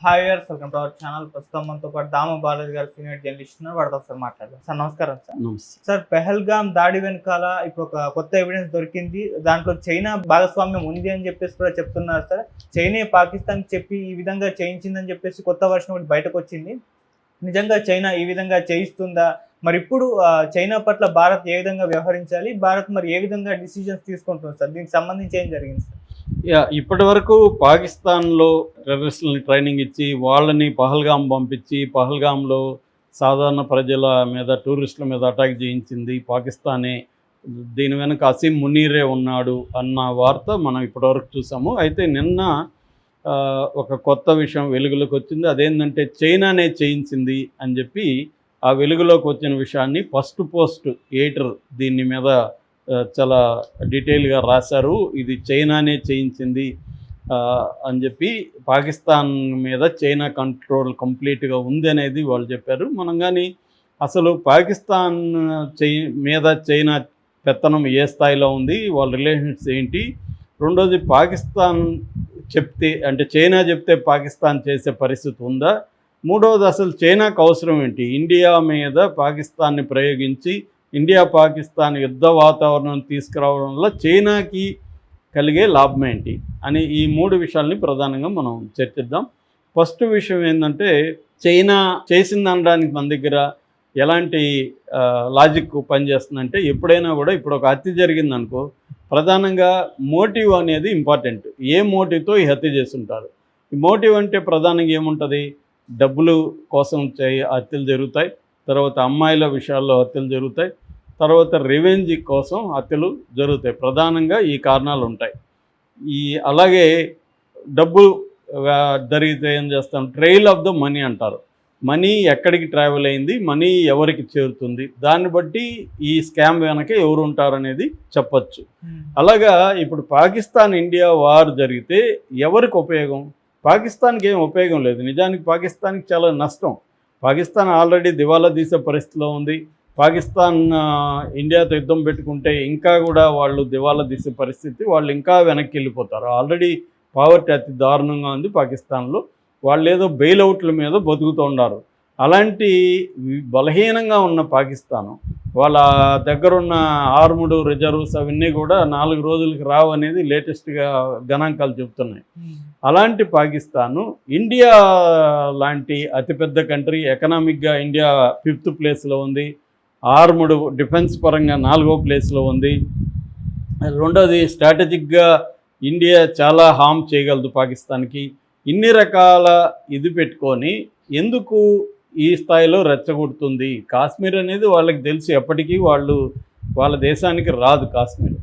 Hi viewers, welcome to our channel. ప్రస్తుతం మనతో పాటు దామ బాలాజీ గారు, సీనియర్ జర్నలిస్ట్ ఉన్నారు. వాడితో ఒకసారి మాట్లాడదాం. సార్ నమస్కారం. సార్ పెహల్గామ్ దాడి వెనకాల ఇప్పుడు ఒక కొత్త ఎవిడెన్స్ దొరికింది. దాంట్లో చైనా భాగస్వామ్యం ఉంది అని చెప్పేసి కూడా చెప్తున్నారు సార్. చైనా పాకిస్తాన్ చెప్పి ఈ విధంగా చేయించిందని చెప్పేసి కొత్త వర్షన్ ఒకటి బయటకు వచ్చింది. నిజంగా చైనా ఈ విధంగా చేయిస్తుందా? మరి ఇప్పుడు చైనా పట్ల భారత్ ఏ విధంగా వ్యవహరించాలి? భారత్ మరి ఏ విధంగా డిసిజన్స్ తీసుకుంటుంది సార్? దీనికి సంబంధించి ఏం జరిగింది సార్? ఇప్పటి వరకు పాకిస్తాన్లో టెర్రరిస్టులని ట్రైనింగ్ ఇచ్చి వాళ్ళని పహల్గామ్ పంపించి పహల్గామ్లో సాధారణ ప్రజల మీద టూరిస్టుల మీద అటాక్ చేయించింది పాకిస్తానే. దీని వెనుక అసీం మునీరే ఉన్నాడు అన్న వార్త మనం ఇప్పటివరకు చూసాము. అయితే నిన్న ఒక కొత్త విషయం వెలుగులోకి వచ్చింది. అదేంటంటే చైనానే చేయించింది అని చెప్పి ఆ వెలుగులోకి వచ్చిన విషయాన్ని ఫస్ట్ పోస్ట్ ఎడిటర్ దీని మీద చాలా డీటెయిల్గా రాశారు. ఇది చైనానే చేయించింది అని చెప్పి పాకిస్తాన్ మీద చైనా కంట్రోల్ కంప్లీట్గా ఉంది అనేది వాళ్ళు చెప్పారు. మనం కానీ అసలు పాకిస్తాన్ మీద చైనా పెత్తనం ఏ స్థాయిలో ఉంది, వాళ్ళ రిలేషన్స్ ఏంటి, రెండోది పాకిస్తాన్ చెప్తే అంటే చైనా చెప్తే పాకిస్తాన్ చేసే పరిస్థితి ఉందా, మూడవది అసలు చైనాకు అవసరం ఏంటి, ఇండియా మీద పాకిస్తాన్ని ప్రయోగించి ఇండియా పాకిస్తాన్ యుద్ధ వాతావరణం తీసుకురావడం వల్ల చైనాకి కలిగే లాభం ఏంటి అని ఈ మూడు విషయాల్ని ప్రధానంగా మనం చర్చిద్దాం. ఫస్ట్ విషయం ఏంటంటే చైనా చేసింది అనడానికి మన దగ్గర ఎలాంటి లాజిక్ పనిచేస్తుందంటే ఎప్పుడైనా కూడా ఇప్పుడు ఒక హత్య జరిగిందనుకో ప్రధానంగా మోటివ్ అనేది ఇంపార్టెంట్. ఏ మోటివ్తో ఈ హత్య చేస్తుంటారు? ఈ మోటివ్ అంటే ప్రధానంగా ఏముంటుంది? డబ్బులు కోసం హత్యలు జరుగుతాయి, తర్వాత అమ్మాయిల విషయాల్లో హత్యలు జరుగుతాయి, తర్వాత రివెంజ్ కోసం హత్యలు జరుగుతాయి. ప్రధానంగా ఈ కారణాలు ఉంటాయి. అలాగే డబ్బు జరిగితే ఏం చేస్తాం? ట్రైల్ ఆఫ్ ద మనీ అంటారు. మనీ ఎక్కడికి ట్రావెల్ అయింది, మనీ ఎవరికి చేరుతుంది, దాన్ని బట్టి ఈ స్కామ్ వెనక ఎవరు ఉంటారనేది చెప్పచ్చు. అలాగా ఇప్పుడు పాకిస్తాన్ ఇండియా వార్ జరిగితే ఎవరికి ఉపయోగం? పాకిస్తాన్కి ఏం ఉపయోగం లేదు. నిజానికి పాకిస్తాన్కి చాలా నష్టం. పాకిస్తాన్ ఆల్రెడీ దివాలా తీసే పరిస్థితిలో ఉంది. పాకిస్తాన్ ఇండియాతో యుద్ధం పెట్టుకుంటే ఇంకా కూడా వాళ్ళు దివాలా తీసే పరిస్థితి, వాళ్ళు ఇంకా వెనక్కి వెళ్ళిపోతారు. ఆల్రెడీ పావర్టీ అతి దారుణంగా ఉంది పాకిస్తాన్లో. వాళ్ళు ఏదో బెయిల్అవుట్ల మీద బతుకుతూ ఉన్నారు. అలాంటి బలహీనంగా ఉన్న పాకిస్తాను వాళ్ళ దగ్గరున్న ఆర్ముడు రిజర్వ్స్ అవన్నీ కూడా 4 రోజులకి రావు అనేది లేటెస్ట్గా గణాంకాలు చెబుతున్నాయి. అలాంటి పాకిస్తాను ఇండియా లాంటి అతిపెద్ద కంట్రీ, ఎకనామిక్గా ఇండియా 5th ప్లేస్లో ఉంది, ఆర్ముడు డిఫెన్స్ పరంగా 4వ ప్లేస్లో ఉంది. రెండోది స్ట్రాటజిక్గా ఇండియా చాలా హామ్ చేయగలదు పాకిస్తాన్కి. ఇన్ని రకాల ఇది పెట్టుకొని ఎందుకు ఈ స్థాయిలో రెచ్చగొడుతుంది? కాశ్మీర్ అనేది వాళ్ళకి తెలిసి ఎప్పటికీ వాళ్ళ దేశానికి రాదు కాశ్మీర్,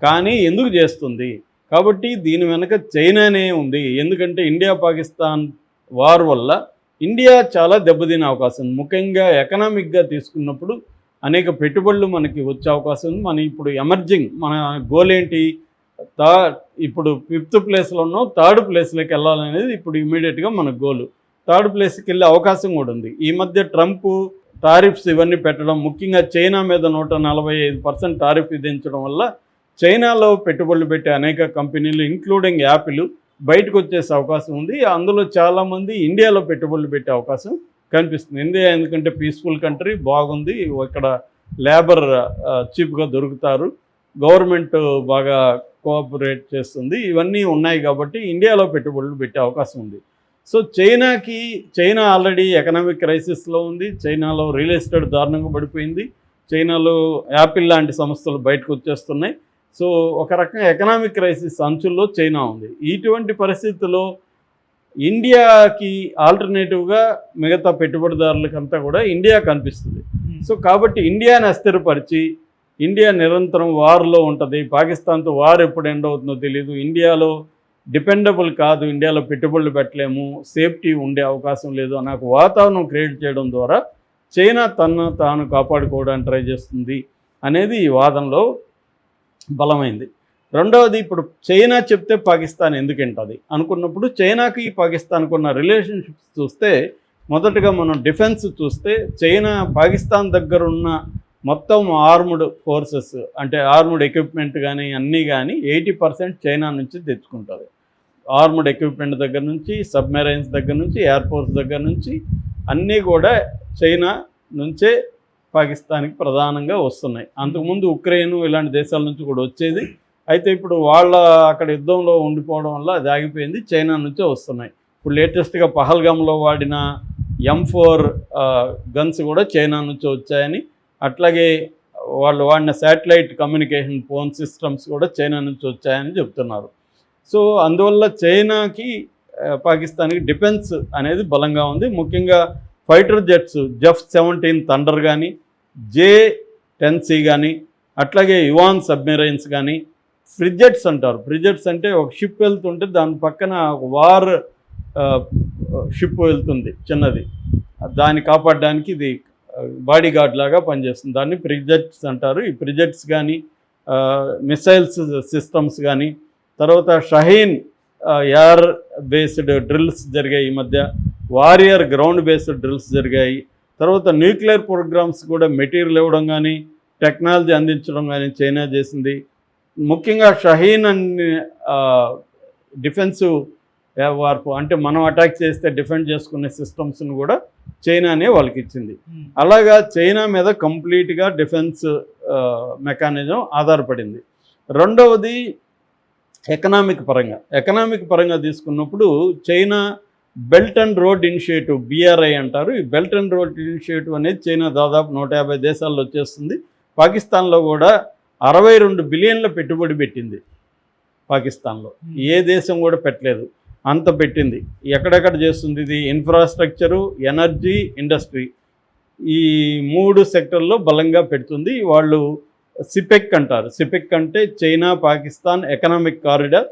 కానీ ఎందుకు చేస్తుంది? కాబట్టి దీని వెనక చైనానే ఉంది. ఎందుకంటే ఇండియా పాకిస్తాన్ వార్ వల్ల ఇండియా చాలా దెబ్బతినే అవకాశం ఉంది. ముఖ్యంగా ఎకనామిక్గా తీసుకున్నప్పుడు అనేక పెట్టుబడులు మనకి వచ్చే అవకాశం ఉంది. మనం ఇప్పుడు ఎమర్జింగ్ మన గోల్ ఏంటి? ఇప్పుడు 5th ప్లేస్లో ఉన్నాం, 3rd ప్లేస్లోకి వెళ్ళాలనేది ఇప్పుడు ఇమీడియట్గా మన గోలు. 3rd ప్లేస్కి వెళ్ళే అవకాశం కూడా ఉంది. ఈ మధ్య ట్రంప్ టారిఫ్స్ ఇవన్నీ పెట్టడం, ముఖ్యంగా చైనా మీద 145% టారిఫ్ విధించడం వల్ల చైనాలో పెట్టుబడులు పెట్టే అనేక కంపెనీలు ఇంక్లూడింగ్ యాపిల్ బయటకు వచ్చేసే అవకాశం ఉంది. అందులో చాలామంది ఇండియాలో పెట్టుబడులు పెట్టే అవకాశం కనిపిస్తుంది. ఇండియా ఎందుకంటే పీస్ఫుల్ కంట్రీ, బాగుంది, ఇక్కడ లేబర్ చీప్గా దొరుకుతారు, గవర్నమెంట్ బాగా కోఆపరేట్ చేస్తుంది, ఇవన్నీ ఉన్నాయి కాబట్టి ఇండియాలో పెట్టుబడులు పెట్టే అవకాశం ఉంది. సో చైనా ఆల్రెడీ ఎకనామిక్ క్రైసిస్లో ఉంది. చైనాలో రియల్ ఎస్టేట్ దారుణంగా పడిపోయింది. చైనాలో యాపిల్ లాంటి సంస్థలు బయటకు వచ్చేస్తున్నాయి. సో ఒక రకంగా ఎకనామిక్ క్రైసిస్ అంచుల్లో చైనా ఉంది. ఇటువంటి పరిస్థితుల్లో ఇండియాకి ఆల్టర్నేటివ్గా మిగతా పెట్టుబడిదారులకంతా కూడా ఇండియా కనిపిస్తుంది. సో కాబట్టి ఇండియాని అస్థిరపరిచి ఇండియా నిరంతరం వార్లో ఉంటుంది. పాకిస్తాన్తో వార్ ఎప్పుడు ఎండ్ అవుతుందో తెలియదు. ఇండియాలో డిపెండబుల్ కాదు, ఇండియాలో పెట్టుబడులు పెట్టలేము, సేఫ్టీ ఉండే అవకాశం లేదు అన్న వాతావరణం క్రియేట్ చేయడం ద్వారా చైనా తనను తాను కాపాడుకోవడానికి ట్రై చేస్తుంది అనేది ఈ వాదనలో బలమైంది. రెండవది, ఇప్పుడు చైనా చెప్తే పాకిస్తాన్ ఎందుకు వింటుంది అనుకున్నప్పుడు చైనాకి పాకిస్తాన్కు ఉన్న రిలేషన్షిప్స్ చూస్తే మొదటగా మనం డిఫెన్స్ చూస్తే చైనా పాకిస్తాన్ దగ్గర ఉన్న మొత్తం ఆర్మ్డ్ ఫోర్సెస్ అంటే ఆర్మ్డ్ ఎక్విప్మెంట్ కానీ అన్నీ కానీ 80% చైనా నుంచి తెచ్చుకుంటుంది. ఆర్మ్డ్ ఎక్విప్మెంట్ దగ్గర నుంచి, సబ్మెరైన్స్ దగ్గర నుంచి, ఎయిర్ ఫోర్స్ దగ్గర నుంచి అన్నీ కూడా చైనా నుంచే పాకిస్తాన్కి ప్రధానంగా వస్తున్నాయి. అంతకుముందు ఉక్రెయిన్ ఇలాంటి దేశాల నుంచి కూడా వచ్చేది. అయితే ఇప్పుడు వాళ్ళ అక్కడ యుద్ధంలో ఉండిపోవడం వల్ల అది ఆగిపోయింది, చైనా నుంచే వస్తున్నాయి. ఇప్పుడు లేటెస్ట్గా పహల్గామ్లో వాడిన M4 గన్స్ కూడా చైనా నుంచి వచ్చాయని, అట్లాగే వాళ్ళు వాడిన శాటిలైట్ కమ్యూనికేషన్ ఫోన్ సిస్టమ్స్ కూడా చైనా నుంచి వచ్చాయని చెప్తున్నారు. సో అందువల్ల చైనాకి పాకిస్తాన్కి డిఫెన్స్ అనేది బలంగా ఉంది. ముఖ్యంగా ఫైటర్ జెట్స్ J-17 థండర్ కానీ, J-10C కానీ, అట్లాగే యువాన్ సబ్మెరైన్స్ కానీ, ఫ్రిజెట్స్ అంటారు. ఫ్రిజెట్స్ అంటే ఒక షిప్ వెళ్తుంటే దాని పక్కన వార్ షిప్ వెళ్తుంది చిన్నది, దాన్ని కాపాడడానికి ఇది బాడీ గార్డ్ లాగా పనిచేస్తుంది. దాన్ని ఫ్రిజెట్స్ అంటారు. ఈ ఫ్రిజెట్స్ కానీ, మిసైల్స్ సిస్టమ్స్ కానీ, తర్వాత షహీన్ ఎయిర్ బేస్డ్ డ్రిల్స్ జరిగాయి ఈ మధ్య, వారియర్ గ్రౌండ్ బేస్డ్ డ్రిల్స్ జరిగాయి. తర్వాత న్యూక్లియర్ ప్రోగ్రామ్స్ కూడా మెటీరియల్ ఇవ్వడం కానీ, టెక్నాలజీ అందించడం కానీ చైనా చేసింది. ముఖ్యంగా షహీన్ అన్ని డిఫెన్సివ్ వార్పు అంటే మనం అటాక్ చేస్తే డిఫెండ్ చేసుకునే సిస్టమ్స్ను కూడా చైనానే వాళ్ళకి ఇచ్చింది. అలాగా చైనా మీద కంప్లీట్గా డిఫెన్స్ మెకానిజం ఆధారపడింది. రెండవది ఎకనామిక్ పరంగా తీసుకున్నప్పుడు China belt and road initiative, BRI అంటారు. ఈ బెల్ట్ అండ్ రోడ్ ఇనిషియేటివ్ అనేది చైనా దాదాపు 150 దేశాల్లో వచ్చేస్తుంది. పాకిస్తాన్లో కూడా 62 బిలియన్ల పెట్టుబడి పెట్టింది. పాకిస్తాన్లో ఏ దేశం కూడా పెట్టలేదు, అంత పెట్టింది. ఎక్కడెక్కడ చేస్తుంది ఇది? ఇన్ఫ్రాస్ట్రక్చరు, ఎనర్జీ, ఇండస్ట్రీ, ఈ 3 సెక్టర్లో బలంగా పెడుతుంది. వాళ్ళు సిపెక్ అంటారు. సిపెక్ అంటే చైనా పాకిస్తాన్ ఎకనామిక్ కారిడార్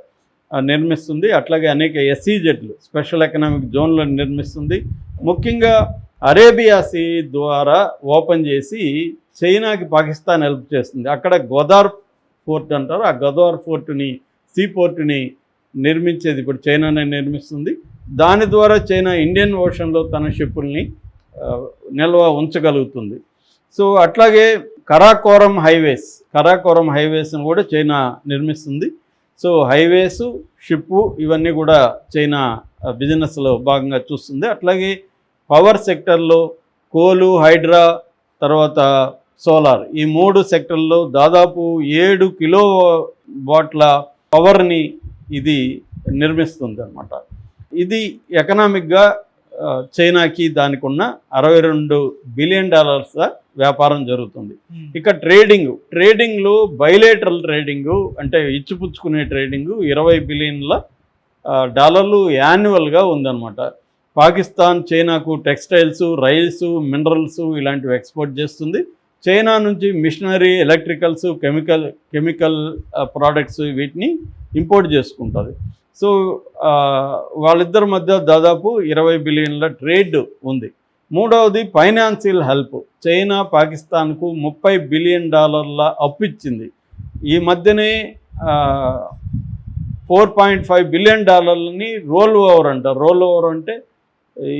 నిర్మిస్తుంది. అట్లాగే అనేక SEZలు, స్పెషల్ ఎకనామిక్ జోన్లను నిర్మిస్తుంది. ముఖ్యంగా అరేబియా సీ ద్వారా ఓపెన్ చేసి చైనాకి పాకిస్తాన్ హెల్ప్ చేస్తుంది. అక్కడ గోదార్ పోర్ట్ అంటారు. ఆ గోదార్ పోర్టుని, సీ పోర్టుని నిర్మించేది ఇప్పుడు చైనానే నిర్మిస్తుంది. దాని ద్వారా చైనా ఇండియన్ ఓషన్లో తన షిప్పుల్ని నిల్వ ఉంచగలుగుతుంది. సో అట్లాగే కరాకోరం హైవేస్ను కూడా చైనా నిర్మిస్తుంది. సో హైవేసు, షిప్పు ఇవన్నీ కూడా చైనా బిజినెస్లో భాగంగా చూస్తుంది. అట్లాగే పవర్ సెక్టర్లో కోలు, హైడ్రా, తర్వాత సోలార్, ఈ 3 సెక్టర్లో దాదాపు 7 కిలో వాట్ల పవర్ని ఇది నిర్మిస్తుంది అన్నమాట. ఇది ఎకనామిక్గా చైనాకి దానికి ఉన్న $62 బిలియన్ వ్యాపారం జరుగుతుంది. ఇక ట్రేడింగ్లో బైలేటరల్ ట్రేడింగు అంటే ఇచ్చిపుచ్చుకునే ట్రేడింగు $20 బిలియన్ల యాన్యువల్గా ఉందన్నమాట. పాకిస్తాన్ చైనాకు టెక్స్టైల్స్, రైల్స్, మినరల్స్ ఇలాంటివి ఎక్స్పోర్ట్ చేస్తుంది. చైనా నుంచి మిషనరీ, ఎలక్ట్రికల్స్, కెమికల్ ప్రోడక్ట్స్ వీటిని ఇంపోర్ట్ చేసుకుంటుంది. సో వాళ్ళిద్దరి మధ్య దాదాపు $20 బిలియన్ల ట్రేడ్ ఉంది. మూడవది ఫైనాన్షియల్ హెల్ప్. చైనా పాకిస్తాన్కు $30 బిలియన్ అప్పు ఇచ్చింది. ఈ మధ్యనే $4.5 బిలియన్ రోల్ ఓవర్ అంటారు. రోల్ ఓవర్ అంటే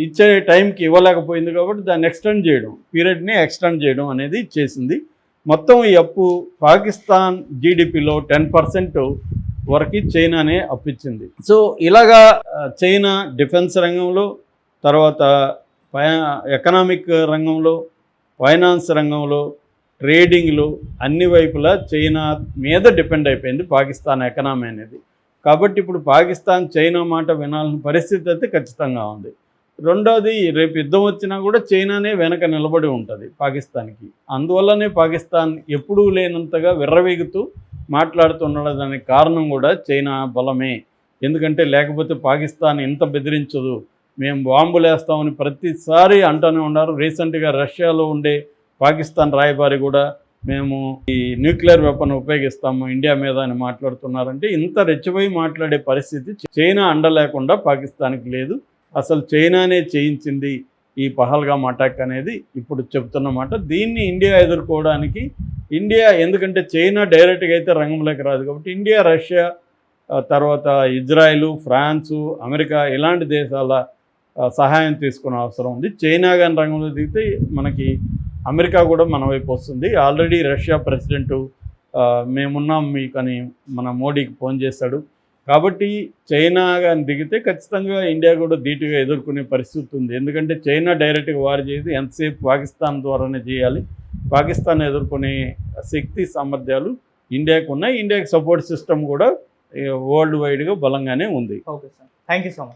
ఇచ్చే టైంకి ఇవ్వలేకపోయింది కాబట్టి దాన్ని పీరియడ్ని ఎక్స్టెండ్ చేయడం అనేది చేసింది. మొత్తం ఈ అప్పు పాకిస్తాన్ జీడిపిలో 10% వరకు చైనానే అప్పిచ్చింది. సో ఇలాగా చైనా డిఫెన్స్ రంగంలో, తర్వాత ఎకనామిక్ రంగంలో, ఫైనాన్స్ రంగంలో, ట్రేడింగ్లో అన్ని వైపులా చైనా మీద డిపెండ్ అయిపోయింది పాకిస్తాన్ ఎకనామీ అనేది. కాబట్టి ఇప్పుడు పాకిస్తాన్ చైనా మాట వినాల్సిన పరిస్థితి అయితే ఖచ్చితంగా ఉంది. రెండోది, రేపు యుద్ధం వచ్చినా కూడా చైనానే వెనక నిలబడి ఉంటుంది పాకిస్తాన్కి. అందువల్లనే పాకిస్తాన్ ఎప్పుడూ లేనంతగా విర్రవీగుతూ మాట్లాడుతుండడానికి కారణం కూడా చైనా బలమే. ఎందుకంటే లేకపోతే పాకిస్తాన్ ఇంత బెదిరించదు, మేము బాంబులు వేస్తామని ప్రతిసారి అంటూనే ఉన్నారు. రీసెంట్గా రష్యాలో ఉండే పాకిస్తాన్ రాయబారి కూడా మేము ఈ న్యూక్లియర్ వెపన్ ఉపయోగిస్తాము ఇండియా మీద అని మాట్లాడుతున్నారంటే ఇంత రెచ్చిపోయి మాట్లాడే పరిస్థితి చైనా అండ లేకుండా పాకిస్తాన్కి లేదు. అసలు చైనానే చేయించింది ఈ పహల్గామ్ అటాక్ అనేది ఇప్పుడు చెప్తున్నమాట. దీన్ని ఇండియా ఎదుర్కోవడానికి ఎందుకంటే చైనా డైరెక్ట్గా అయితే రంగంలోకి రాదు కాబట్టి ఇండియా, రష్యా, తర్వాత ఇజ్రాయెల్, ఫ్రాన్సు, అమెరికా ఇలాంటి దేశాల సహాయం తీసుకునే అవసరం ఉంది. చైనా కానీ రంగంలో దిగితే మనకి అమెరికా కూడా మన వైపు వస్తుంది. ఆల్రెడీ రష్యా ప్రెసిడెంటు మేమున్నాం మీకు అని మన మోడీకి ఫోన్ చేశాడు. కాబట్టి చైనా కానీ దిగితే ఖచ్చితంగా ఇండియా కూడా ధీటుగా ఎదుర్కొనే పరిస్థితి ఉంది. ఎందుకంటే చైనా డైరెక్ట్గా వార్ చేయదు, ఎంతసేపు పాకిస్తాన్ ద్వారానే చేయాలి. పాకిస్తాన్ ఎదుర్కొనే శక్తి సామర్థ్యాలు ఇండియాకు ఉన్నాయి. ఇండియాకి సపోర్ట్ సిస్టమ్ కూడా వరల్డ్ వైడ్గా బలంగానే ఉంది. Okay sir, thank you so much.